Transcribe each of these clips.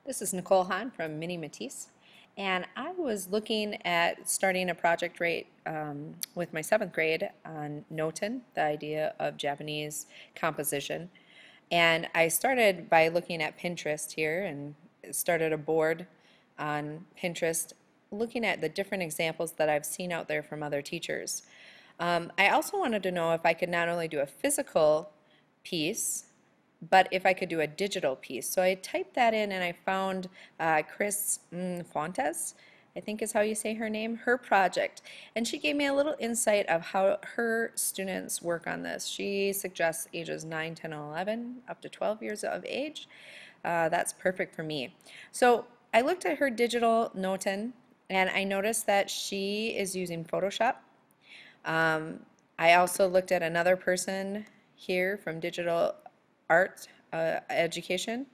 This is Nic Hahn from Mini Matisse, and I was looking at starting a project with my 7th grade on Notan, the idea of Japanese composition. And I started by looking at Pinterest here and started a board on Pinterest looking at the different examples that I've seen out there from other teachers. I also wanted to know if I could not only do a physical piece, but if I could do a digital piece. So I typed that in and I found Chris Fontes, I think is how you say her name, her project. And she gave me a little insight of how her students work on this. She suggests ages 9, 10, and 11, up to 12 years of age. That's perfect for me. So I looked at her digital Notan and I noticed that she is using Photoshop. I also looked at another person here from Digital Art Education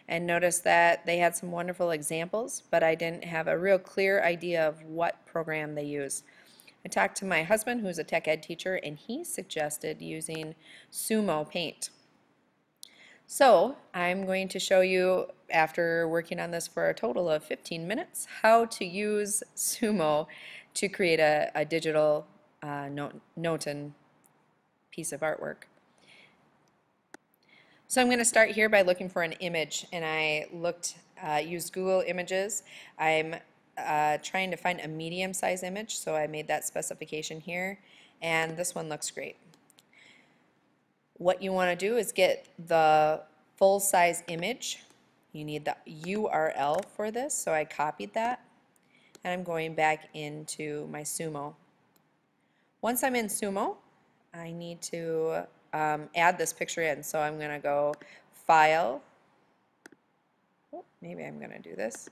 and noticed that they had some wonderful examples, but I didn't have a real clear idea of what program they use. I talked to my husband, who's a tech ed teacher, and he suggested using Sumo Paint. So I'm going to show you, after working on this for a total of 15 minutes, how to use Sumo to create a digital Notan piece of artwork. So I'm going to start here by looking for an image, and I used Google Images. I'm trying to find a medium-size image, so I made that specification here, and this one looks great. What you want to do is get the full-size image. You need the URL for this, so I copied that, and I'm going back into my Sumo. Once I'm in Sumo, I need to add this picture in. So I'm going to go File. Oh, maybe I'm going to do this.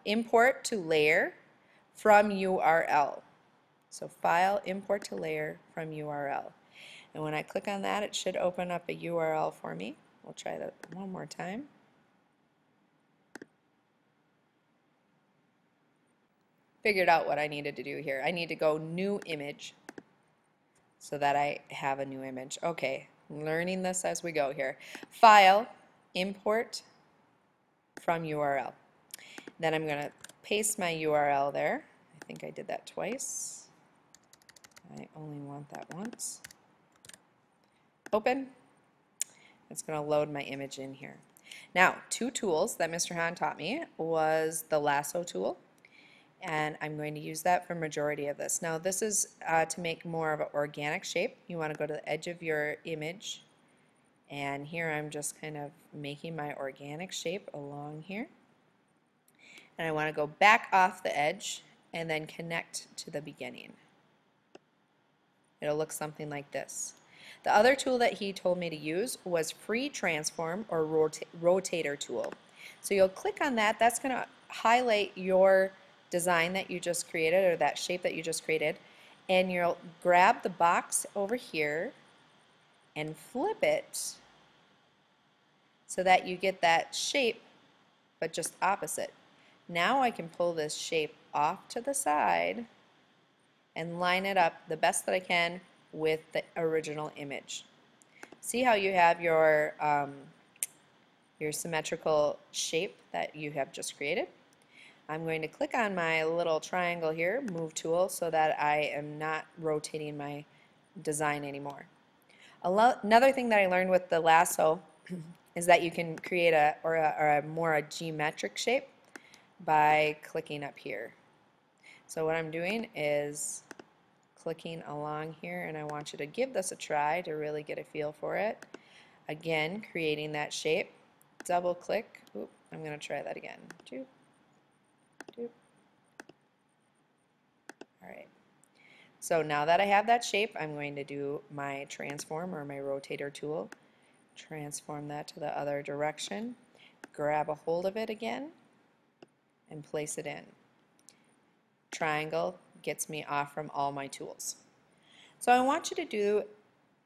Import to layer from URL. So File, Import to layer from URL. And when I click on that, it should open up a URL for me. We'll try that one more time. Figured out what I needed to do here. I need to go New Image so that I have a new image. Okay, learning this as we go here. File, Import from URL. Then I'm going to paste my URL there. I think I did that twice. I only want that once. Open. It's going to load my image in here. Now, 2 tools that Mr. Hahn taught me was the lasso tool, and I'm going to use that for majority of this. Now this is to make more of an organic shape. You want to go to the edge of your image, and here I'm just kind of making my organic shape along here, and I want to go back off the edge and then connect to the beginning. It'll look something like this. The other tool that he told me to use was Free Transform or Rotator tool. So you'll click on that. That's going to highlight your design that you just created, or that shape that you just created, and you'll grab the box over here and flip it so that you get that shape but just opposite. Now I can pull this shape off to the side and line it up the best that I can with the original image. See how you have your symmetrical shape that you have just created? I'm going to click on my little triangle here, Move tool, so that I am not rotating my design anymore. Another thing that I learned with the lasso is that you can create a more geometric shape by clicking up here. So what I'm doing is clicking along here, and I want you to give this a try to really get a feel for it. Again, creating that shape. Double click. Oop, I'm going to try that again. Alright, so now that I have that shape, I'm going to do my transform or my rotator tool. Transform that to the other direction. Grab a hold of it again and place it in. Triangle gets me off from all my tools. So I want you to do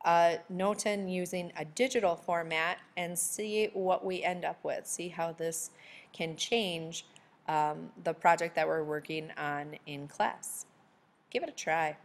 Notan using a digital format and see what we end up with. See how this can change the project that we're working on in class. Give it a try.